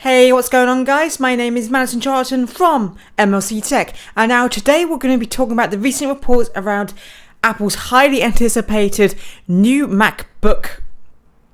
Hey, what's going on guys? My name is Madison Charlton from MLC Tech, and now today we're going to be talking about the recent reports around Apple's highly anticipated new MacBook,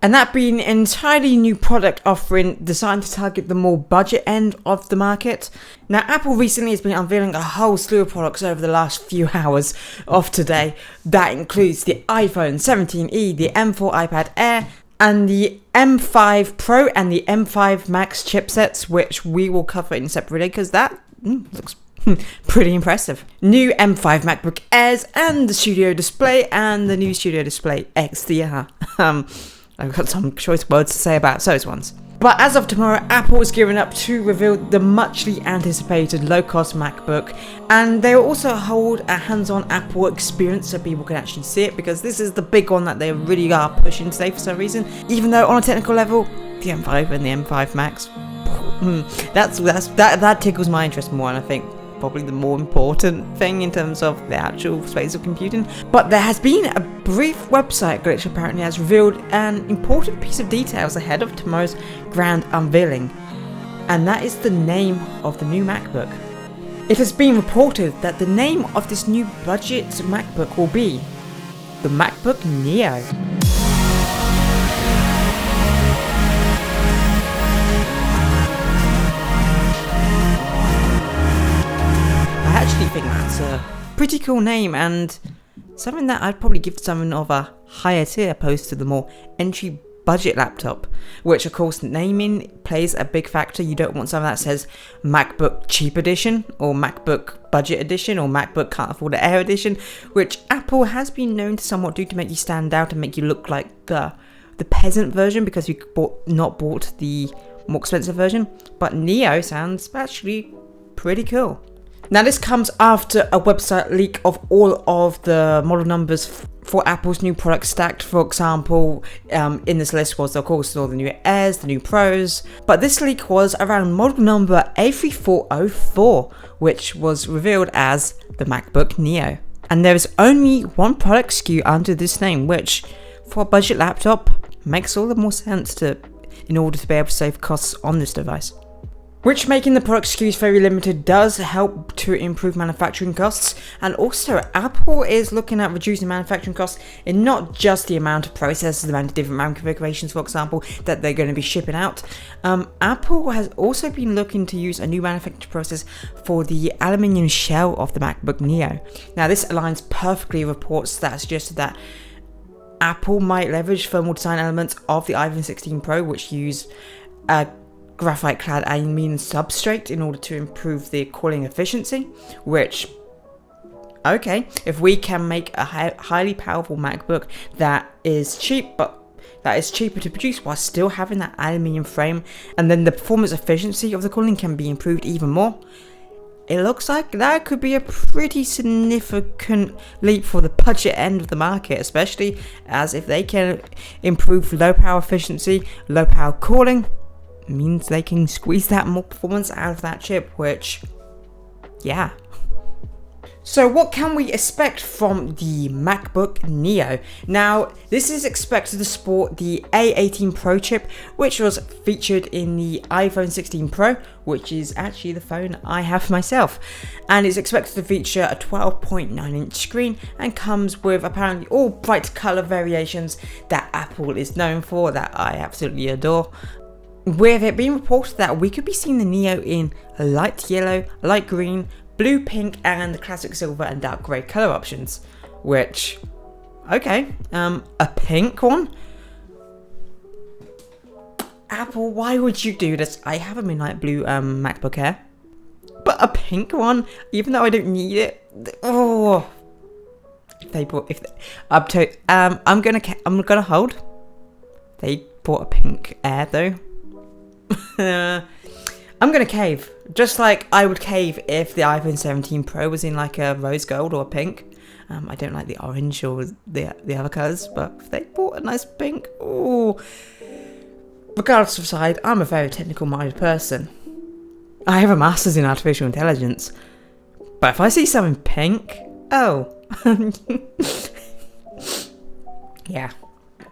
and that being an entirely new product offering designed to target the more budget end of the market. Now, Apple recently has been unveiling a whole slew of products over the last few hours of today. That includes the iPhone 17e, the M4 iPad Air, and the M5 Pro and the M5 Max chipsets, which we will cover in a separate video because that looks pretty impressive. New M5 MacBook Airs and the Studio Display and the new Studio Display XDR. I've got some choice words to say about those ones. But as of tomorrow, Apple is gearing up to reveal the muchly anticipated low-cost MacBook, and they will also hold a hands-on Apple experience so people can actually see it, because this is the big one that they really are pushing today for some reason. Even though on a technical level, the M5 and the M5 Max, that tickles my interest more, and I think probably the more important thing in terms of the actual space of computing. But there has been a brief website glitch apparently has revealed an important piece of details ahead of tomorrow's grand unveiling, and that is the name of the new MacBook. It has been reported that the name of this new budget MacBook will be the MacBook Neo. I actually think that's a pretty cool name, and something that I'd probably give someone of a higher tier opposed to the more entry budget laptop, which of course naming plays a big factor. You don't want something that says MacBook Cheap Edition or MacBook Budget Edition or MacBook Can't Afford the Air Edition, which Apple has been known to somewhat do to make you stand out and make you look like the peasant version because you not bought the more expensive version. But Neo sounds actually pretty cool. Now, this comes after a website leak of all of the model numbers for Apple's new product stacked. For example, in this list was, of course, all the new Airs, the new Pros, but this leak was around model number A3404, which was revealed as the MacBook Neo. And there is only one product SKU under this name, which, for a budget laptop, makes all the more sense in order to be able to save costs on this device. Which, making the product SKUs very limited, does help to improve manufacturing costs. And also, Apple is looking at reducing manufacturing costs in not just the amount of processors, the amount of different RAM configurations, for example, that they're going to be shipping out. Apple has also been looking to use a new manufacturing process for the aluminium shell of the MacBook Neo. Now, this aligns perfectly with reports that suggested that Apple might leverage thermal design elements of the iPhone 16 Pro, which use a graphite-clad aluminium substrate in order to improve the cooling efficiency, which, okay, if we can make a highly powerful MacBook that is cheap, but that is cheaper to produce while still having that aluminium frame, and then the performance efficiency of the cooling can be improved even more, it looks like that could be a pretty significant leap for the budget end of the market, especially as if they can improve low power efficiency, low power cooling, means they can squeeze that more performance out of that chip, which, yeah. So what can we expect from the MacBook Neo? Now, this is expected to support the A18 Pro chip, which was featured in the iPhone 16 Pro, which is actually the phone I have myself. And it's expected to feature a 12.9-inch screen and comes with apparently all bright color variations that Apple is known for, that I absolutely adore. With it being reported that we could be seeing the Neo in light yellow, light green, blue, pink, and the classic silver and dark grey colour options. Which, okay, a pink one? Apple, why would you do this? I have a midnight blue MacBook Air, but a pink one, even though I don't need it. Oh, I'm gonna hold. They bought a pink Air though. I'm gonna cave, just like I would cave if the iPhone 17 Pro was in like a rose gold or a pink. I don't like the orange or the other colours, but if they bought a nice pink, ooh. Regardless of side, I'm a very technical minded person. I have a master's in artificial intelligence, but if I see something pink, oh, yeah.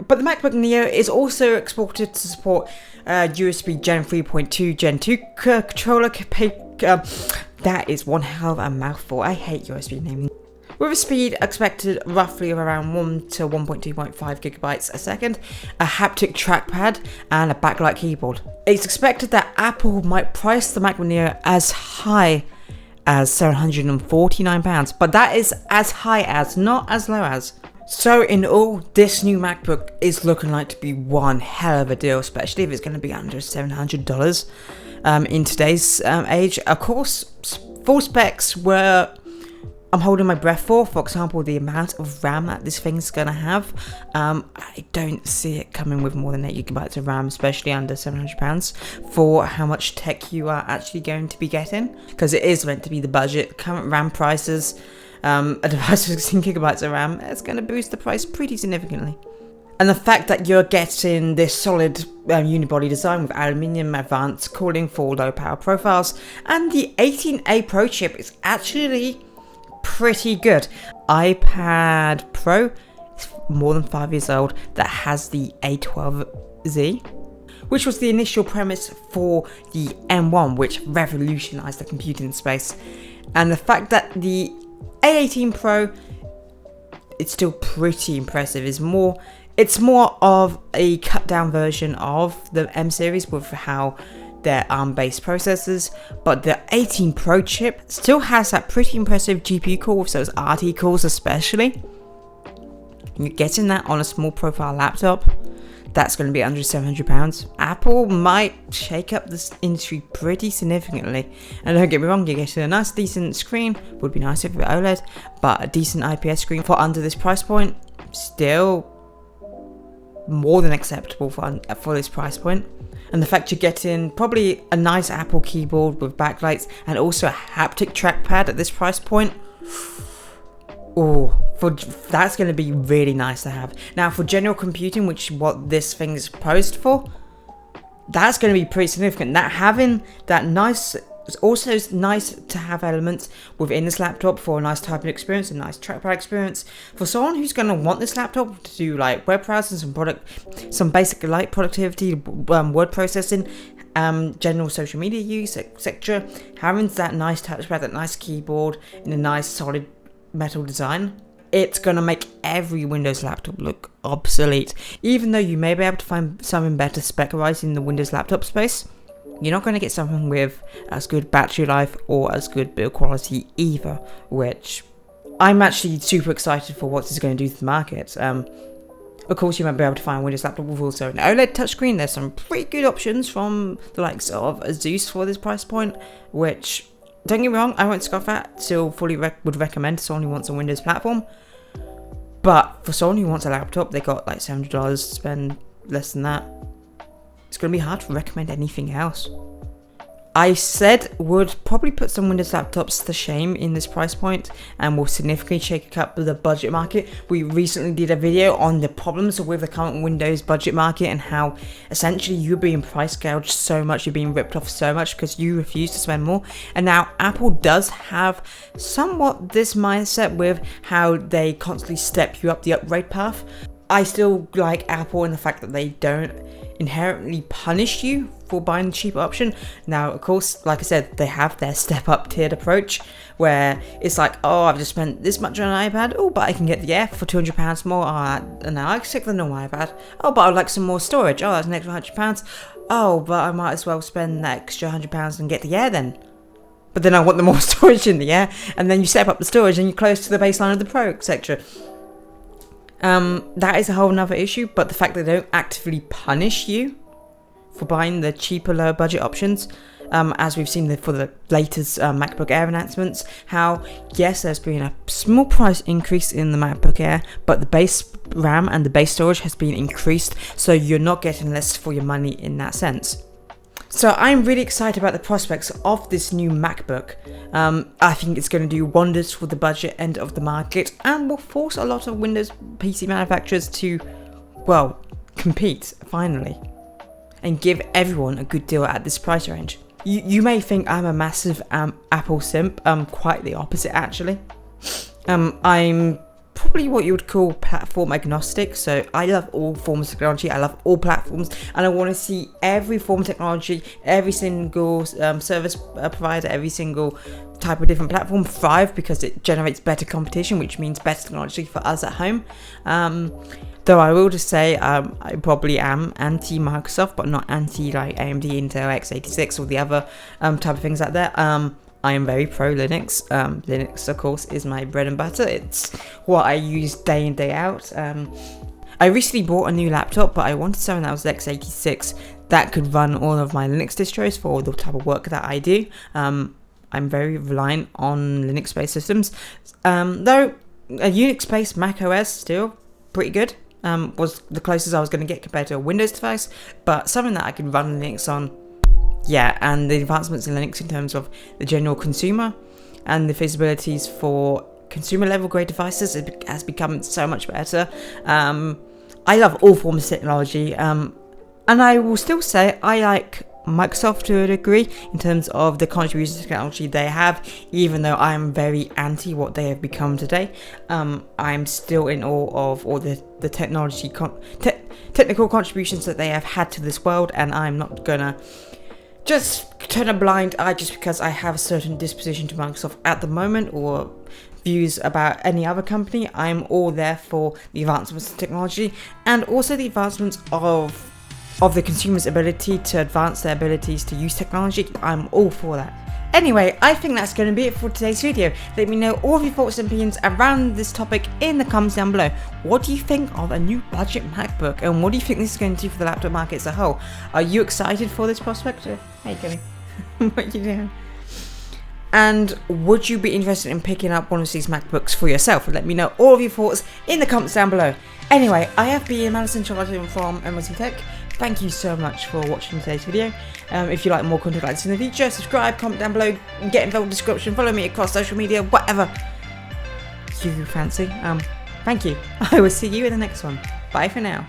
But the MacBook Neo is also exported to support USB Gen 3.2 Gen 2 controller. That is one hell of a mouthful. I hate USB naming. With a speed expected roughly of around 1 to 1.2.5 gigabytes a second, a haptic trackpad, and a backlight keyboard. It's expected that Apple might price the MacBook Neo as high as £749, but that is as high as, not as low as. So in all, this new MacBook is looking like to be one hell of a deal, especially if it's going to be under $700 in today's age. Of course, full specs were... I'm holding my breath for example, the amount of RAM that this thing's going to have. I don't see it coming with more than 8 gigabytes of RAM, especially under £700 for how much tech you are actually going to be getting, because it is meant to be the budget. Current RAM prices, a device with 16 gigabytes of RAM, it's going to boost the price pretty significantly. And the fact that you're getting this solid unibody design with aluminium advanced cooling for low power profiles, and the 18A Pro chip is actually pretty good. iPad Pro is more than 5 years old that has the A12Z, which was the initial premise for the M1, which revolutionized the computing space. And the fact that the A18 Pro, it's still pretty impressive. It's more of a cut down version of the M series with how their ARM-based processors, but the 18 Pro chip still has that pretty impressive GPU core with those RT cores especially. You're getting that on a small profile laptop that's going to be under £700. Apple might shake up this industry pretty significantly. And don't get me wrong, you're getting a nice decent screen, would be nice if it were OLED, but a decent IPS screen for under this price point, still more than acceptable for this price point. And the fact you're getting probably a nice Apple keyboard with backlights and also a haptic trackpad at this price point. Oh, that's going to be really nice to have. Now for general computing, which is what this thing is posed for, that's going to be pretty significant. That having that nice, it's also nice to have elements within this laptop for a nice typing experience, a nice trackpad experience. For someone who's going to want this laptop to do like web browsing, some basic light productivity, word processing, general social media use, etc. Having that nice touchpad, that nice keyboard in a nice solid metal design, it's going to make every Windows laptop look obsolete. Even though you may be able to find something better spec-wise in the Windows laptop space, you're not going to get something with as good battery life or as good build quality either, which I'm actually super excited for what this is going to do to the market. Of course, you might be able to find a Windows laptop with also an OLED touchscreen. There's some pretty good options from the likes of Asus for this price point, which, don't get me wrong, I won't scoff at, still fully would recommend to someone who wants a Windows platform. But for someone who wants a laptop, they got like $700 to spend, less than that. It's going to be hard to recommend anything else. I said would probably put some Windows laptops to shame in this price point and will significantly shake up the budget market. We recently did a video on the problems with the current Windows budget market and how essentially you're being price gouged so much, you're being ripped off so much because you refuse to spend more. And now Apple does have somewhat this mindset with how they constantly step you up the upgrade path. I still like Apple in the fact that they don't inherently punish you for buying the cheaper option. Now, of course, like I said, they have their step up tiered approach where it's like, oh, I've just spent this much on an iPad, oh, but I can get the Air for £200 more, and now I can stick the normal iPad, oh, but I'd like some more storage, oh, that's an extra £100, oh, but I might as well spend that extra £100 and get the Air then. But then I want the more storage in the Air, and then you step up the storage and you're close to the baseline of the Pro, etc. That is a whole nother issue, but the fact that they don't actively punish you for buying the cheaper, lower budget options, as we've seen for the latest MacBook Air announcements, how yes, there's been a small price increase in the MacBook Air, but the base RAM and the base storage has been increased, so you're not getting less for your money in that sense. So I'm really excited about the prospects of this new MacBook. I think it's going to do wonders for the budget end of the market and will force a lot of Windows PC manufacturers to, well, compete finally and give everyone a good deal at this price range. You may think I'm a massive Apple simp. Quite the opposite actually. I'm probably what you would call platform agnostic. So I love all forms of technology, I love all platforms, and I want to see every form of technology, every single service provider, every single type of different platform thrive, because it generates better competition, which means better technology for us at home. Though I will just say I probably am anti-Microsoft, but not anti like AMD, Intel, x86, or the other type of things out there. I am very pro Linux. Linux, of course, is my bread and butter. It's what I use day in, day out. I recently bought a new laptop, but I wanted something that was x86 that could run all of my Linux distros for the type of work that I do. I'm very reliant on Linux-based systems, though a Unix-based Mac OS still pretty good. Was the closest I was going to get compared to a Windows device, but something that I could run Linux on. Yeah, and the advancements in Linux in terms of the general consumer and the feasibilities for consumer level grade devices has become so much better. I love all forms of technology, and I will still say I like Microsoft to a degree in terms of the contributions to technology they have, even though I am very anti what they have become today. I'm still in awe of all the technology technical contributions that they have had to this world, and I'm not gonna just turn a blind eye just because I have a certain disposition to Microsoft at the moment, or views about any other company. I'm all there for the advancements of technology, and also the advancements of the consumer's ability to advance their abilities to use technology. I'm all for that. Anyway, I think that's going to be it for today's video. Let me know all of your thoughts and opinions around this topic in the comments down below. What do you think of a new budget MacBook, and what do you think this is going to do for the laptop market as a whole? Are you excited for this prospect? Hey, Kenny. What are you doing? And would you be interested in picking up one of these MacBooks for yourself? Let me know all of your thoughts in the comments down below. Anyway, I have been Madison Charlton from MIT Tech. Thank you so much for watching today's video. If you like more content like this in the future, subscribe, comment down below, get involved in the description, follow me across social media, whatever you fancy. Thank you. I will see you in the next one. Bye for now.